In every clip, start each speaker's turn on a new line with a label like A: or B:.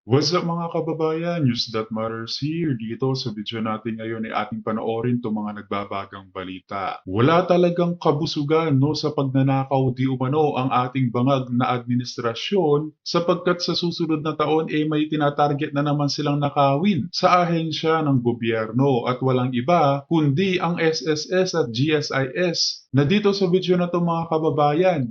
A: What's up mga kababayan? News that matters here. Dito sa video natin ngayon ay ating panoorin itong mga nagbabagang balita. Wala talagang kabusugan no, sa pagnanakaw di umano ang ating bangag na administrasyon sapagkat sa susunod na taon may tinatarget na naman silang nakawin sa ahensya ng gobyerno at walang iba kundi ang SSS at GSIS na dito sa video na to mga kababayan,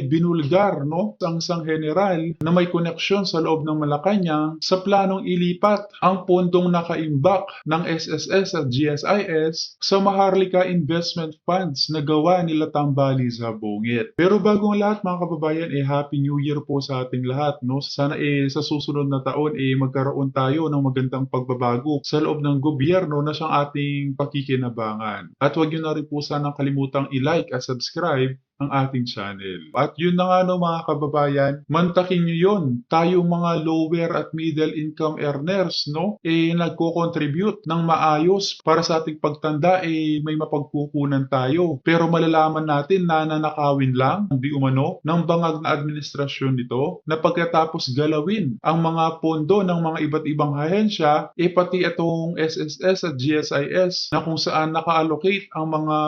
A: binulgar no, ang isang general na may koneksyon sa loob ng Malacanang sa planong ilipat ang pondong nakaimbak ng SSS at GSIS sa Maharlika Investment Funds na gawa nila Tambali sa Bungit. Pero bago ang lahat mga kababayan, Happy New Year po sa ating lahat. No? Sana sa susunod na taon magkaroon tayo ng magandang pagbabago sa loob ng gobyerno na siyang ating pakikinabangan. At huwag niyo na rin po sanang kalimutang i-like at subscribe ang ating channel. At yun na nga no mga kababayan, mantakin nyo yun. Tayong mga lower at middle income earners, no? Nagko-contribute ng maayos para sa ating pagtanda, may mapagkukunan tayo. Pero malalaman natin na nanakawin lang, hindi umano, ng bangag na administrasyon nito, na pagkatapos galawin ang mga pondo ng mga iba't ibang ahensya, pati itong SSS at GSIS na kung saan naka-allocate ang mga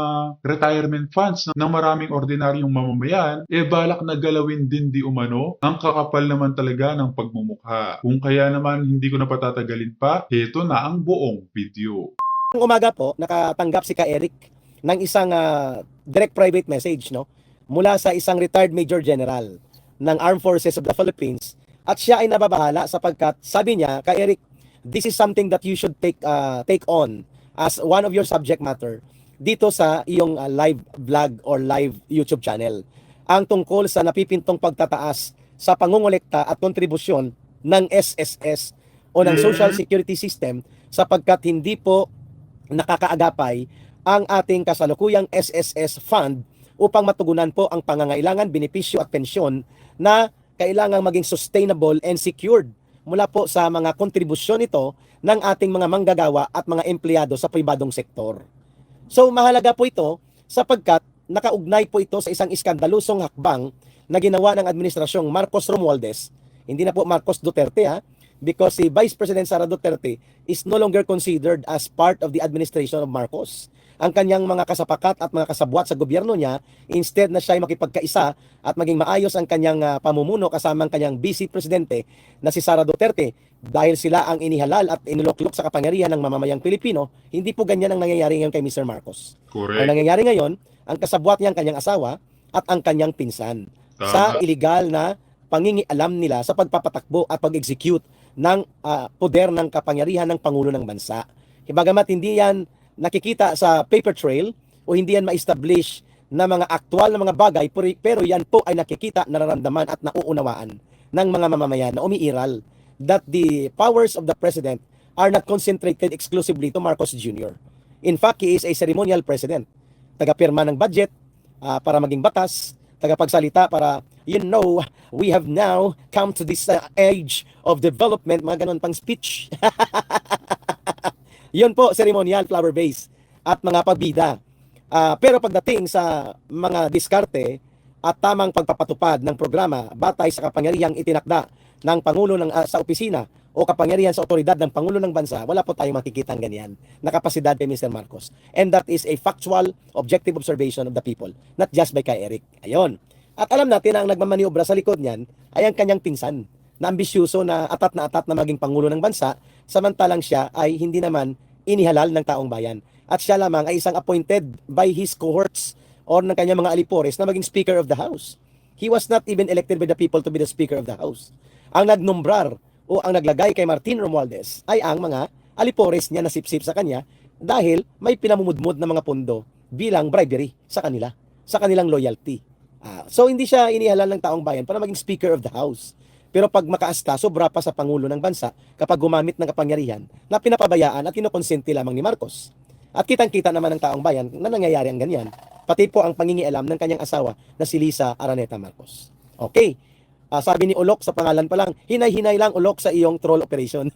A: retirement funds ng maraming ordinaryong mamamayan, balak na galawin din di umano ang kakapal naman talaga ng pagmumukha. Kung kaya naman hindi ko na patatagalin pa, heto na ang buong video.
B: Umaga po, nakatanggap si Ka Eric ng isang direct private message no mula sa isang retired Major General ng Armed Forces of the Philippines at siya ay nababahala sapagkat sabi niya, Ka Eric, this is something that you should take on as one of your subject matter dito sa iyong live vlog or live YouTube channel. Ang tungkol sa napipintong pagtataas sa pangungulekta at kontribusyon ng SSS o ng Social Security System sapagkat hindi po nakakaagapay ang ating kasalukuyang SSS Fund upang matugunan po ang pangangailangan, benepisyo at pensyon na kailangang maging sustainable and secured mula po sa mga kontribusyon ito ng ating mga manggagawa at mga empleyado sa pribadong sektor. So mahalaga po ito sapagkat nakaugnay po ito sa isang iskandalusong hakbang na ginawa ng administrasyong Marcos Romualdez, hindi na po Marcos Duterte because si Vice President Sara Duterte is no longer considered as part of the administration of Marcos. Ang kanyang mga kasapakat at mga kasabwat sa gobyerno niya, instead na siya ay makipagkaisa at maging maayos ang kanyang pamumuno kasama ang kanyang Vice Presidente na si Sara Duterte, dahil sila ang inihalal at iniluklok sa kapangyarihan ng mamamayang Pilipino, hindi po ganyan ang nangyayari ngayon kay Mr. Marcos.
A: Correct.
B: Ang nangyayari ngayon, ang kasabwat niya ang kanyang asawa at ang kanyang pinsan sa illegal na pangingialam nila sa pagpapatakbo at pag-execute ng poder ng kapangyarihan ng Pangulo ng Bansa. Bagamat hindi yan nakikita sa paper trail o hindi yan ma-establish na mga aktual na mga bagay, pero yan po ay nakikita, nararamdaman at nauunawaan ng mga mamamayan na umiiral that the powers of the President are not concentrated exclusively to Marcos Jr. In fact, he is a ceremonial president. Tagapirma ng budget para maging batas, tagapagsalita para, we have now come to this age of development, mga ganun pang speech. Yun po, ceremonial, flower base at mga pagbida. Pero pagdating sa mga diskarte at tamang pagpapatupad ng programa batay sa kapangyarihang itinakda ng Pangulo sa opisina o kapangyarihan sa otoridad ng Pangulo ng Bansa, wala po tayong makikita ganyan na kapasidad kay Mr. Marcos. And that is a factual, objective observation of the people, not just by Ka Eric. Ayon. At alam natin na ang nagmamaniobra sa likod niyan ay ang kanyang pinsan na ambisyoso na atat na maging Pangulo ng Bansa, samantalang siya ay hindi naman inihalal ng taong bayan. At siya lamang ay isang appointed by his cohorts or ng kanyang mga alipores na maging Speaker of the House. He was not even elected by the people to be the Speaker of the House. Ang nagnumbrar o ang naglagay kay Martin Romualdez ay ang mga alipores niya na sip-sip sa kanya dahil may pinamumudmud na mga pondo bilang bribery sa kanila, sa kanilang loyalty. So hindi siya inihalal ng taong bayan para maging Speaker of the House. Pero pag makaasta, sobra pa sa Pangulo ng Bansa kapag gumamit ng kapangyarihan na pinapabayaan at kinokonsente lamang ni Marcos. At kitang-kita naman ng taong bayan na nangyayari ang ganyan. Pati po ang pangingialam ng kanyang asawa na si Lisa Araneta Marcos. Okay. Sabi ni Ulok sa pangalan pa lang, hinay-hinay lang Ulok sa iyong troll operation.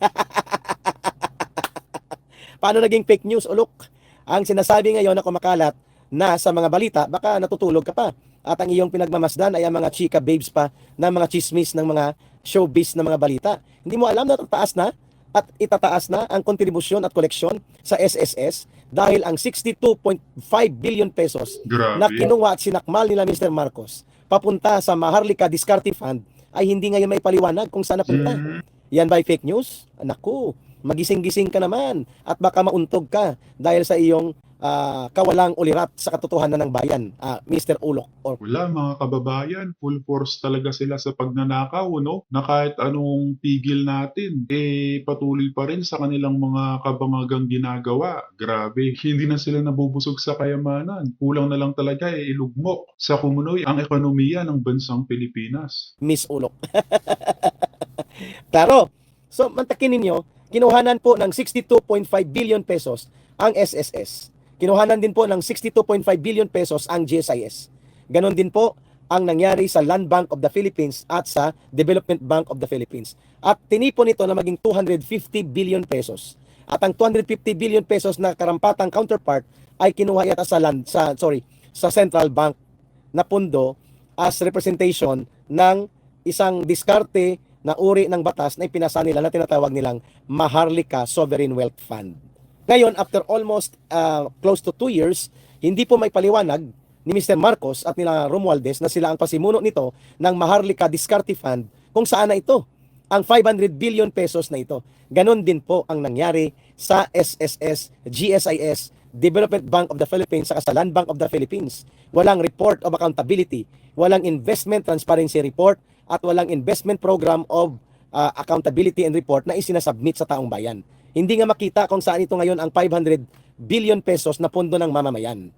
B: Paano naging fake news, Ulok? Ang sinasabi ngayon na kumakalat na sa mga balita, baka natutulog ka pa. At ang iyong pinagmamasdan ay ang mga chika babes pa na mga chismis ng mga showbiz na mga balita. Hindi mo alam na tataas na at itataas na ang kontribusyon at koleksyon sa SSS dahil ang 62.5 billion pesos na
A: Grabe.
B: kinuha at sinakmal nila Mr. Marcos papunta sa Maharlika Discarte Fund ay hindi ngayon may paliwanag kung saan napunta.
A: Mm,
B: Yan by fake news? Naku, magising-gising ka naman at baka mauntog ka dahil sa iyong kawalang ulirat sa katotohanan ng bayan, Mr. Ulok.
A: wala mga kababayan, full force talaga sila sa pagnanakaw, no? Na kahit anong tigil natin, patuloy pa rin sa kanilang mga kabangagang ginagawa. Grabe, hindi na sila nabubusog sa kayamanan. Kulang na lang talaga ilugmok sa kumunoy ang ekonomiya ng bansang Pilipinas.
B: Miss Ulok. Klaro. So, mantakin ninyo, kinuhanan po ng 62.5 billion pesos ang SSS. Kinuhanan din po ng 62.5 billion pesos ang GSIS. Ganon din po ang nangyari sa Land Bank of the Philippines at sa Development Bank of the Philippines. At tinipon ito na maging 250 billion pesos. At ang 250 billion pesos na karampatang counterpart ay kinuha yata sa Central Bank na pundo as representation ng isang diskarte na uri ng batas na ipinasa nila na tinatawag nilang Maharlika Sovereign Wealth Fund. Ngayon, after almost close to 2 years, hindi po may paliwanag ni Mr. Marcos at nila Romualdez na sila ang pasimuno nito ng Maharlika Discarte Fund kung saan na ito, ang 500 billion pesos na ito. Ganon din po ang nangyari sa SSS, GSIS, Development Bank of the Philippines at sa Land Bank of the Philippines. Walang report of accountability, walang investment transparency report, at walang investment program of accountability and report na isinasubmit sa taong bayan. Hindi nga makita kung saan ito ngayon ang 500 billion pesos na pondo ng mamamayan.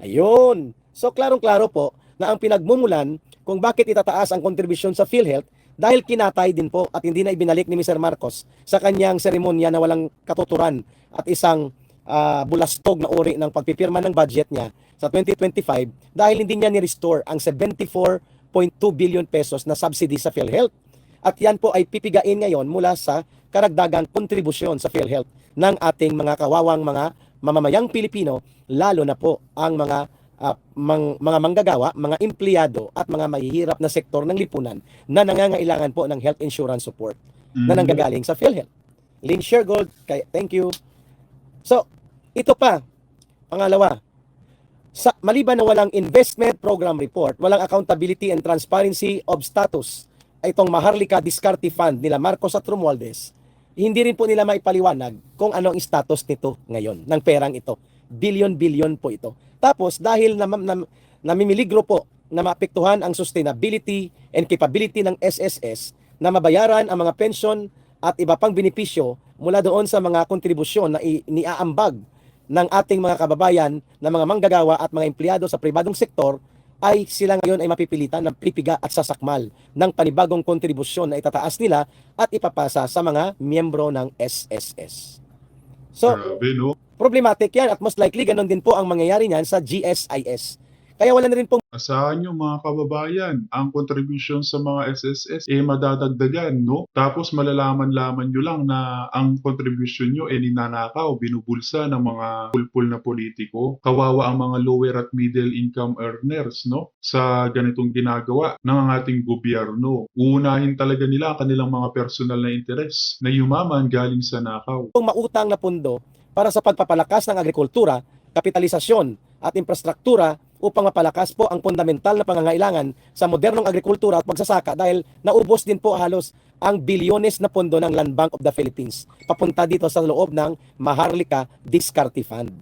B: Ayun. So, klarong-klaro po na ang pinagmumulan kung bakit itataas ang kontribusyon sa PhilHealth dahil kinatay din po at hindi na ibinalik ni Mr. Marcos sa kanyang seremonya na walang katuturan at isang bulastog na uri ng pagpipirma ng budget niya sa 2025 dahil hindi niya ni-restore ang 74.2 billion pesos na subsidy sa PhilHealth. At yan po ay pipigain ngayon mula sa karagdagang kontribusyon sa PhilHealth ng ating mga kawawang mga mamamayang Pilipino, lalo na po ang mga manggagawa, mga empleyado at mga mahihirap na sektor ng lipunan na nangangailangan po ng health insurance support na nanggagaling sa PhilHealth. Lynn Shergold, thank you. So, ito pa, pangalawa, maliban na walang investment program report, walang accountability and transparency of status, itong Maharlika Discarte Fund nila Marcos at Romualdez, hindi rin po nila maipaliwanag kung ano ang status nito ngayon, ng perang ito. Billion-billion po ito. Tapos, dahil namimiligro po na maapektuhan ang sustainability and capability ng SSS na mabayaran ang mga pension at iba pang benepisyo mula doon sa mga kontribusyon na iniaambag ng ating mga kababayan na mga manggagawa at mga empleyado sa pribadong sektor, ay sila ngayon ay mapipilitan ng pipiga at sasakmal ng panibagong kontribusyon na itataas nila at ipapasa sa mga miyembro ng SSS. So,
A: Grabe, no?
B: problematic yan at most likely ganun din po ang mangyayari niyan sa GSIS. Kaya wala na rin pong
A: Asahan nyo mga kababayan, ang contribution sa mga SSS madadagdagan, no? Tapos malalaman-laman nyo lang na ang contribution nyo ninanakaw, binubulsa ng mga pulpul na politiko. Kawawa ang mga lower at middle income earners, no? Sa ganitong ginagawa ng ating gobyerno. Uunahin talaga nila ang kanilang mga personal na interes na yumaman galing sa nakaw.
B: mautang na pundo para sa pagpapalakas ng agrikultura, kapitalisasyon at infrastruktura upang mapalakas po ang fundamental na pangangailangan sa modernong agrikultura at pagsasaka dahil naubos din po halos ang bilyones na pondo ng Land Bank of the Philippines papunta dito sa loob ng Maharlika Discarte Fund.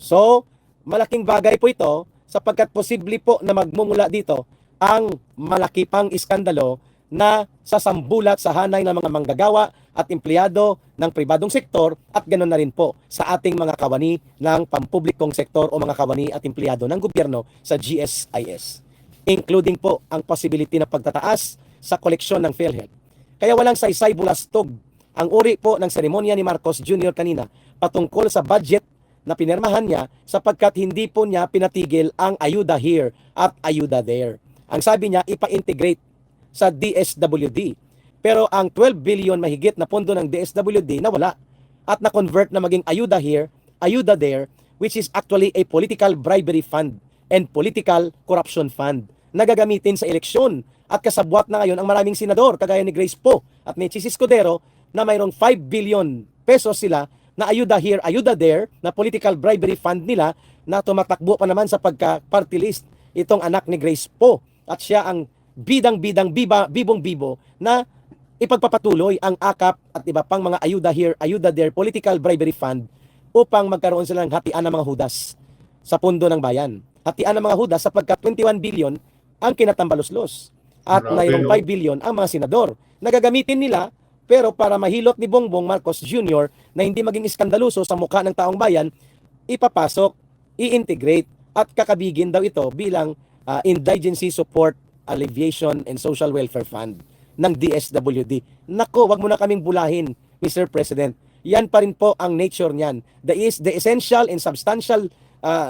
B: So, malaking bagay po ito sapagkat posible po na magmumula dito ang malaki pang iskandalo na sasambulat sa hanay ng mga manggagawa at empleyado ng pribadong sektor at ganoon na rin po sa ating mga kawani ng pampublikong sektor o mga kawani at empleyado ng gobyerno sa GSIS. Including po ang possibility na pagtataas sa koleksyon ng PhilHealth. Kaya walang saysay bulastog ang uri po ng seremonya ni Marcos Jr. kanina patungkol sa budget na pinirmahan niya sapagkat hindi po niya pinatigil ang ayuda here at ayuda there. Ang sabi niya, ipa-integrate sa DSWD. Pero ang 12 billion mahigit na pondo ng DSWD nawala at na-convert na maging ayuda here, ayuda there, which is actually a political bribery fund and political corruption fund na gagamitin sa eleksyon At kasabwat na ngayon ang maraming senador, kagaya ni Grace Poe at ni Chis Escudero, na mayroong 5 billion pesos sila na ayuda here, ayuda there, na political bribery fund nila na tumatakbo pa naman sa pagka-party list itong anak ni Grace Poe. At siya ang bidang-bidang, bibong-bibo na ipagpapatuloy ang AKAP at iba pang mga ayuda here, ayuda there, political bribery fund upang magkaroon sila ng hatian ng mga hudas sa pundo ng bayan. Hatian ng mga hudas sapagkat 21 billion ang kinatambaluslos at
A: Grabe,
B: mayroong
A: no?
B: 5 billion ang mga senador. Nagagamitin nila pero para mahilot ni Bongbong Marcos Jr. na hindi maging iskandaluso sa mukha ng taong bayan, ipapasok, i-integrate at kakabigin daw ito bilang Indigency Support, Alleviation and Social Welfare Fund ng DSWD. Nako, wag mo na kaming bulahin, Mr. President. Yan pa rin po ang nature niyan. The essential and substantial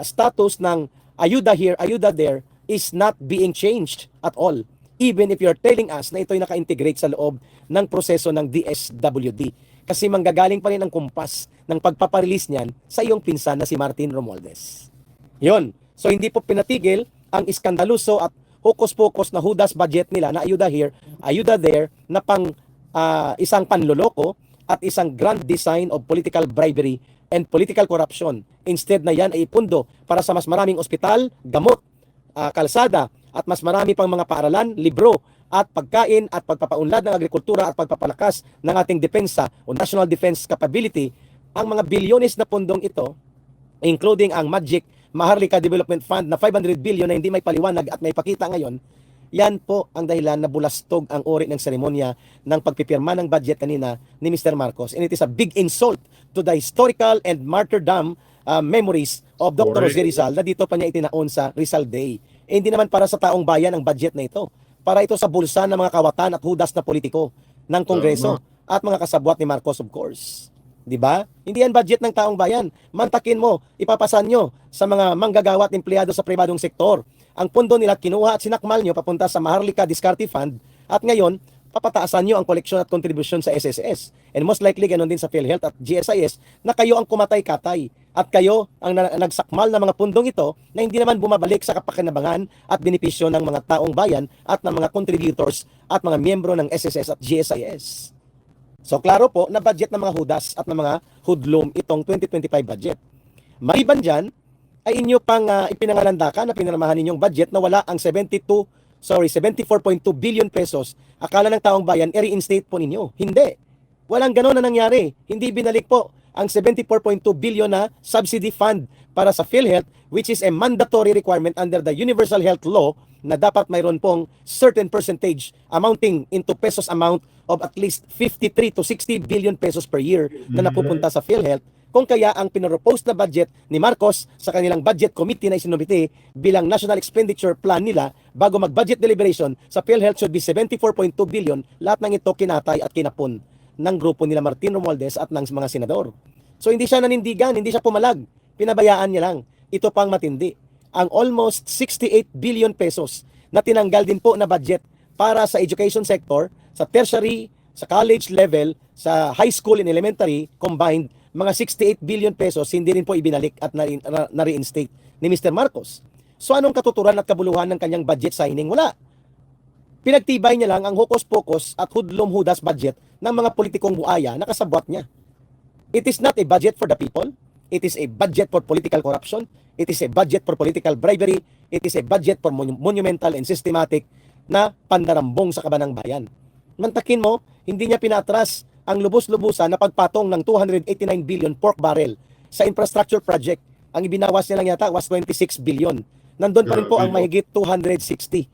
B: status ng ayuda here, ayuda there is not being changed at all. Even if you're telling us na ito'y naka-integrate sa loob ng proseso ng DSWD. Kasi manggagaling pa rin ang kumpas ng pagpaparelease niyan sa iyong pinsan na si Martin Romualdez. Yun. So hindi po pinatigil ang iskandaluso at hokus-pokus na hudas budget nila na ayuda here, ayuda there, na pang isang panloloko at isang grand design of political bribery and political corruption. Instead na yan ay ipundo para sa mas maraming ospital, gamot, kalsada, at mas marami pang mga paaralan, libro, at pagkain at pagpapaunlad ng agrikultura at pagpapalakas ng ating depensa o national defense capability. Ang mga bilyones na pundong ito, including ang Magic Maharlika Development Fund na 500 billion na hindi may paliwanag at may pakita ngayon, yan po ang dahilan na bulastog ang uri ng seremonya ng pagpipirma ng budget kanina ni Mr. Marcos. And it is a big insult to the historical and martyrdom memories of Dr. Jose Rizal na dito pa niya itinaon sa Rizal Day. Eh, hindi naman para sa taong bayan ang budget na ito. Para ito sa bulsa ng mga kawatan at hudas na politiko ng Kongreso at mga kasabwat ni Marcos, of course. 'Di ba? Hindi yan budget ng taong bayan. Mantakin mo, ipapasan nyo sa mga manggagawa at empleyado sa pribadong sektor. Ang pondo nila kinuha at sinakmal nyo papunta sa Maharlika Discarte Fund at ngayon, papataasan nyo ang koleksyon at kontribusyon sa SSS. And most likely, ganoon din sa PhilHealth at GSIS na kayo ang kumatay-katay at kayo ang nagsakmal ng mga pundong ito na hindi naman bumabalik sa kapakinabangan at benepisyo ng mga taong bayan at ng mga contributors at mga miyembro ng SSS at GSIS. So klaro po na budget ng mga hudas at ng mga hoodlum itong 2025 budget. Maliban dyan, ay inyo pang ipinangalandakan na pinirmahan ninyong budget na wala ang 74.2 billion pesos. Akala ng taong bayan, i-reinstate po ninyo. Hindi. Walang ganon na nangyari. Hindi binalik po ang 74.2 billion na subsidy fund para sa PhilHealth, which is a mandatory requirement under the Universal Health Law na dapat mayroon pong certain percentage amounting into pesos amount of at least 53 to 60 billion pesos per year na napupunta sa PhilHealth. Kung kaya ang pinropose na budget ni Marcos sa kanilang budget committee na isinumite bilang national expenditure plan nila bago mag-budget deliberation sa PhilHealth should be 74.2 billion, lahat ng ito kinatay at kinapon ng grupo nila Martin Romualdez at ng mga senador. So hindi siya nanindigan, hindi siya pumalag, pinabayaan niya lang. Ito pang matindi, ang almost 68 billion pesos na tinanggal din po na budget para sa education sector, sa tertiary, sa college level, sa high school and elementary combined, mga 68 billion pesos hindi rin po ibinalik at na-reinstate ni Mr. Marcos. So anong katuturan at kabuluhan ng kanyang budget signing? Wala. Pinagtibay niya lang ang hokus-pokus at hudlom-hudas budget ng mga politikong buaya na kasabwat niya. It is not a budget for the people. It is a budget for political corruption. It is a budget for political bribery. It is a budget for monumental and systematic na pandarambong sa kabanang bayan. Mantakin mo, hindi niya pinatras ang lubos-lubusan na pagpatong ng 289 billion pork barrel sa infrastructure project. Ang ibinawas niya lang yata was 26 billion. Nandun pa rin po ang mahigit 260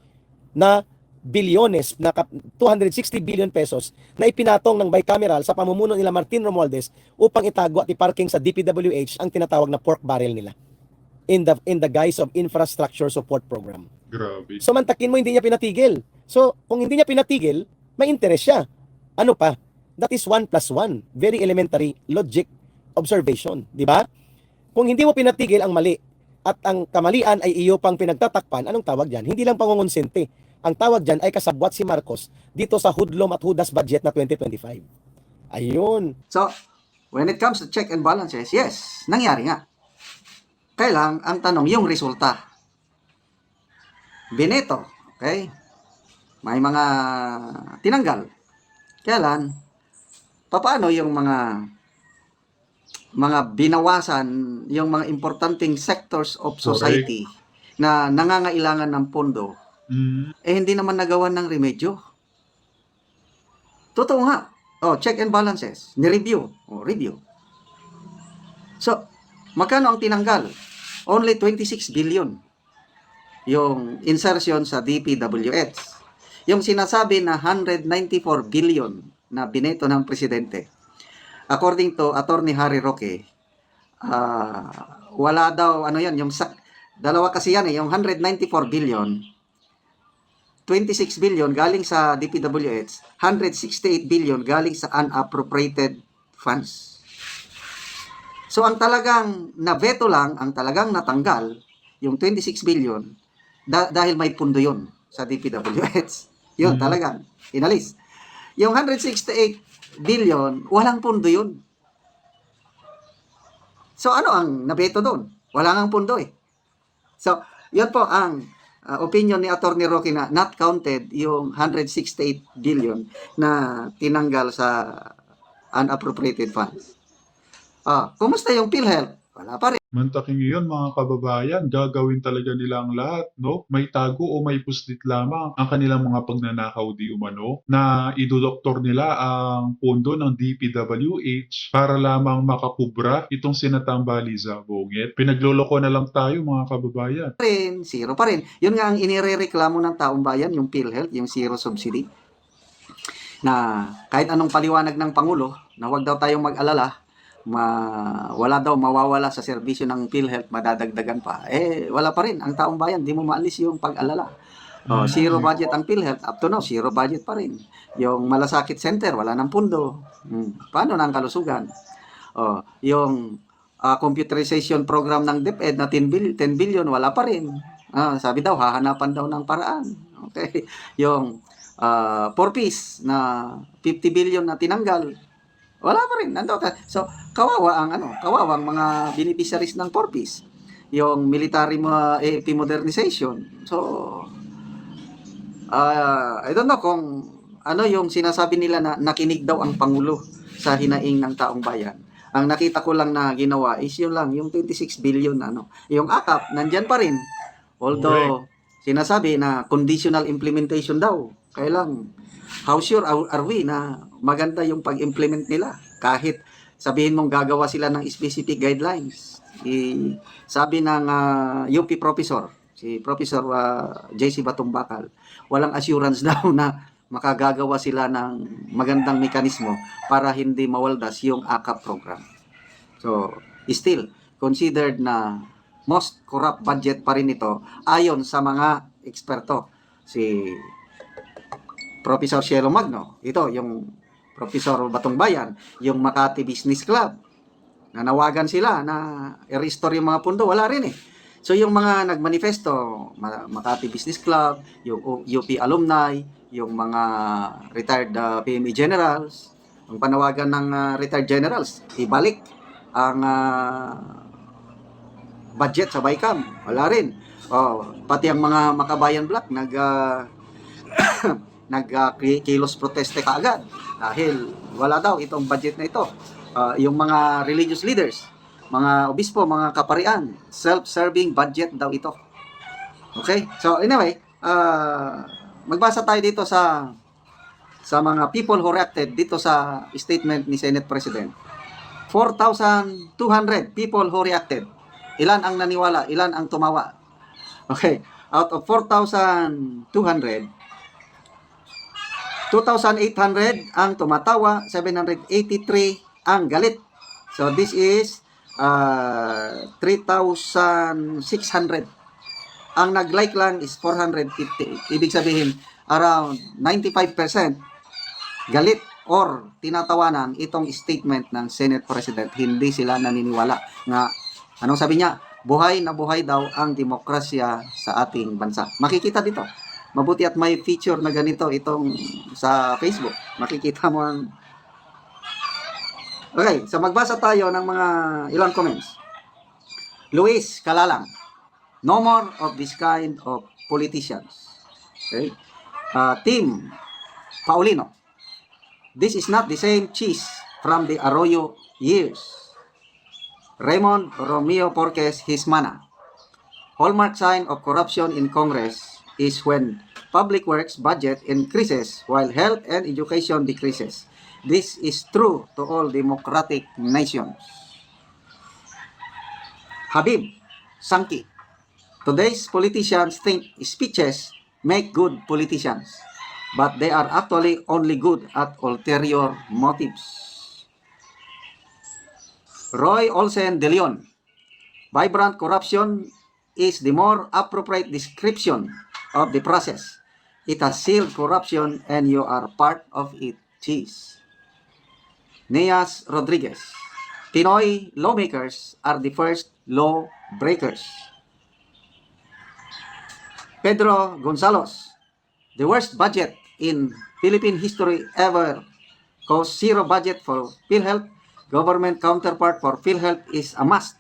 B: na bilyones, na 260 billion pesos na ipinatong ng bicameral sa pamumuno nila Martin Romualdez upang itago at iparking sa DPWH ang tinatawag na pork barrel nila in the guise of infrastructure support program.
A: Grabe.
B: So mantakin mo, hindi niya pinatigil. So kung hindi niya pinatigil, may interest siya. Ano pa? That is 1 plus 1. Very elementary logic observation. Di ba? Kung hindi mo pinatigil ang mali at ang kamalian ay iyo pang pinagtatakpan, anong tawag dyan? Hindi lang pangungonsente. Ang tawag dyan ay kasabwat si Marcos dito sa hudlom at hudas budget na 2025. Ayun.
C: So, when it comes to check and balances, yes, nangyari nga. Kailang ang tanong, yung resulta. Bineto, okay? may mga tinanggal. Kaya lang, paano yung mga binawasan, yung mga importanteng sectors of society na nangangailangan ng pondo, hindi naman nagawa ng remedyo. Totoo nga. Check and balances. Ni-review. Review. So, magkano ang tinanggal? Only 26 billion. Yung insertion sa DPWH. Yung sinasabi na 194 billion na bineto ng presidente. According to Attorney Harry Roque, wala daw, yung dalawa kasi yan yung 194 billion, 26 billion galing sa DPWH, 168 billion galing sa unappropriated funds. So ang talagang naveto lang, ang talagang natanggal, yung 26 billion, dahil may pundo yun sa DPWH. Yun talagang inalis. Yung 168 billion, walang pundo yun. So ano ang nabeto doon? Wala ngang pundo eh. So, yun po ang opinion ni Attorney Roque na not counted yung 168 billion na tinanggal sa unappropriated funds. Kumusta yung PhilHealth? Wala pa rin.
A: Mantaking iyon mga kababayan, gagawin talaga nila ang lahat, no? May tago o may puslit lamang ang kanilang mga pagnanakaw di umano na idodoktor nila ang pondo ng DPWH para lamang makakubra itong sinatambali sa bungit. Pinagloloko na lang tayo mga kababayan.
C: Zero pa rin. Yun nga ang inirereklamo ng taong bayan, yung PhilHealth, yung zero subsidy. Na kahit anong paliwanag ng Pangulo, na huwag daw tayong mag-alala, wala daw mawawala sa serbisyo ng PhilHealth, madadagdagan pa. Wala pa rin. Ang taong bayan, di mo maalis yung pag-alala. Zero budget ang PhilHealth. Up to now, zero budget pa rin. Yung Malasakit Center, wala ng pundo. Paano na ang kalusugan? Yung computerization program ng DepEd na 10 billion, wala pa rin. Sabi daw, hahanapan daw ng paraan. Okay. Yung 4Ps na 50 billion na tinanggal, wala pa rin. So, kawawang mga beneficiaries ng 4Ps. Yung military AP modernization. So, I don't know kung ano yung sinasabi nila na nakinig daw ang Pangulo sa hinaing ng taong bayan. Ang nakita ko lang na ginawa is yun lang, yung 26 billion, yung AKAP, nandyan pa rin. Although, sinasabi na conditional implementation daw. Kaya lang, how sure are we na maganda yung pag-implement nila? Kahit sabihin mong gagawa sila ng specific guidelines. Sabi ng UP professor, si Professor JC Batumbakal, walang assurance daw na makagagawa sila ng magandang mekanismo para hindi mawaldas yung AKAP program. So, still, considered na most corrupt budget pa rin ito ayon sa mga eksperto. Si Professor Cielo Magno, ito yung Professor Batong Bayan, yung Makati Business Club, nanawagan sila na i-restore yung mga pundo, wala rin eh. So yung mga nagmanifesto, Makati Business Club, yung UP alumni, yung mga retired PME generals, ang panawagan ng retired generals, ibalik ang budget sa BICAM, wala rin. Pati ang mga Makabayan Black nag-kilos proteste kaagad dahil wala daw itong budget na ito. Yung mga religious leaders, mga obispo, mga kaparian, self-serving budget daw ito. Okay? So anyway, magbasa tayo dito sa mga people who reacted dito sa statement ni Senate President. 4,200 people who reacted. Ilan ang naniwala? Ilan ang tumawa? Okay. Out of 4,200, 2,800 ang tumatawa, 783 ang galit. So this is 3,600. Ang nag-like lang is 450. Ibig sabihin, around 95% galit or tinatawanan itong statement ng Senate President. Hindi sila naniniwala nga, anong sabi niya? Buhay na buhay daw ang demokrasya sa ating bansa. Makikita dito. Mabuti at may feature na ganito itong sa Facebook. Makikita mo ang... Okay, so magbasa tayo ng mga ilang comments. Luis Calalang, no more of this kind of politicians. Okay? Team Paulino. This is not the same cheese from the Arroyo years. Raymond Romeo Porques Hismana. Hallmark sign of corruption in Congress is when public works budget increases while health and education decreases. This is true to all democratic nations. Habib Sanki. Today's politicians think speeches make good politicians, but they are actually only good at ulterior motives. Roy Olsen de Leon. Vibrant corruption is the more appropriate description of the process. It has sealed corruption and you are part of it. Cheese. Neas Rodriguez. Pinoy lawmakers are the first law breakers. Pedro Gonzalez. The worst budget in Philippine history ever. Cause zero budget for PhilHealth. Government counterpart for PhilHealth is a must.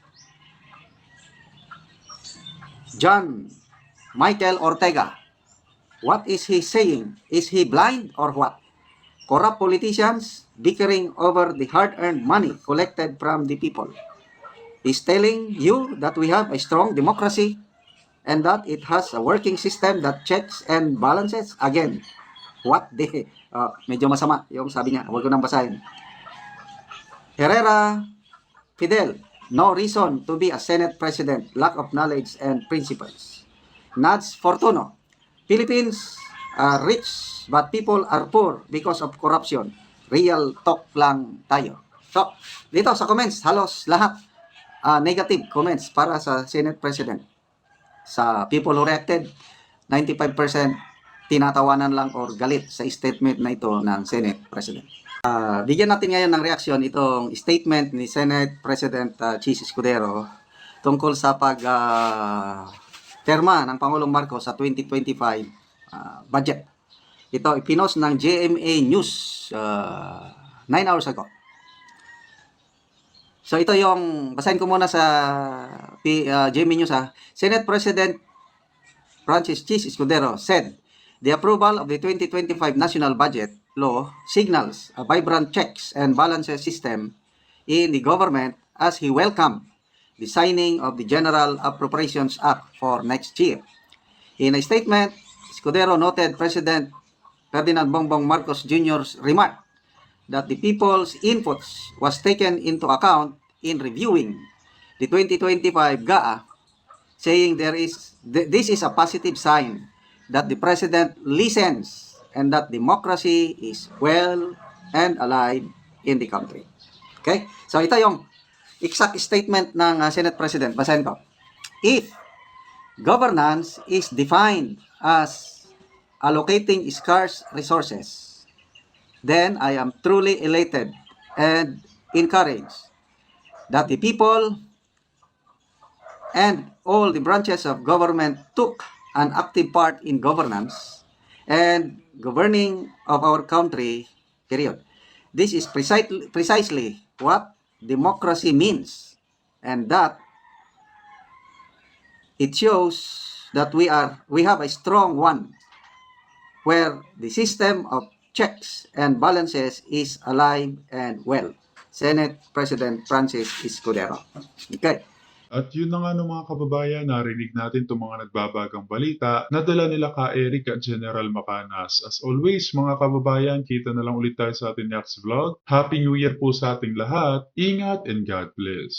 C: John Michael Ortega. What is he saying? Is he blind or what? Corrupt politicians bickering over the hard-earned money collected from the people. He's telling you that we have a strong democracy and that it has a working system that checks and balances. Again, what the... medyo masama yung sabi niya. Huwag ko nang basahin. Herrera Fidel. No reason to be a Senate President. Lack of knowledge and principles. Nads Fortuno. Philippines are rich but people are poor because of corruption. Real talk lang tayo. So, dito sa comments, halos lahat negative comments para sa Senate President. Sa people who reacted, 95% tinatawanan lang or galit sa statement na ito ng Senate President. Bigyan natin ngayon ng reaksyon itong statement ni Senate President Chis Escudero tungkol sa terma ng Pangulong Marcos sa 2025 budget. Ito ipinost ng GMA News 9 hours ago. So ito yung, basahin ko muna sa GMA News Senate President Francis Chis Escudero said, the approval of the 2025 National Budget Law signals a vibrant checks and balances system in the government as he welcomed the signing of the General Appropriations Act for next year. In a statement, Escudero noted President Ferdinand Bongbong Marcos Jr.'s remark that the people's inputs was taken into account in reviewing the 2025 GAA, saying this is a positive sign that the President listens and that democracy is well and alive in the country. Okay? So ito yung exact statement ng Senate President. Basahin ko. If governance is defined as allocating scarce resources, then I am truly elated and encouraged that the people and all the branches of government took an active part in governance and governing of our country, period. This is precisely what democracy means, and that it shows that we have a strong one where the system of checks and balances is alive and well. Senate President Francis Escudero. Okay.
A: At yun na nga ng mga kababayan, narinig natin itong mga nagbabagang balita na dala nila ka Eric at General Macanas. As always, mga kababayan, kita na lang ulit tayo sa ating next vlog. Happy New Year po sa ating lahat. Ingat and God bless.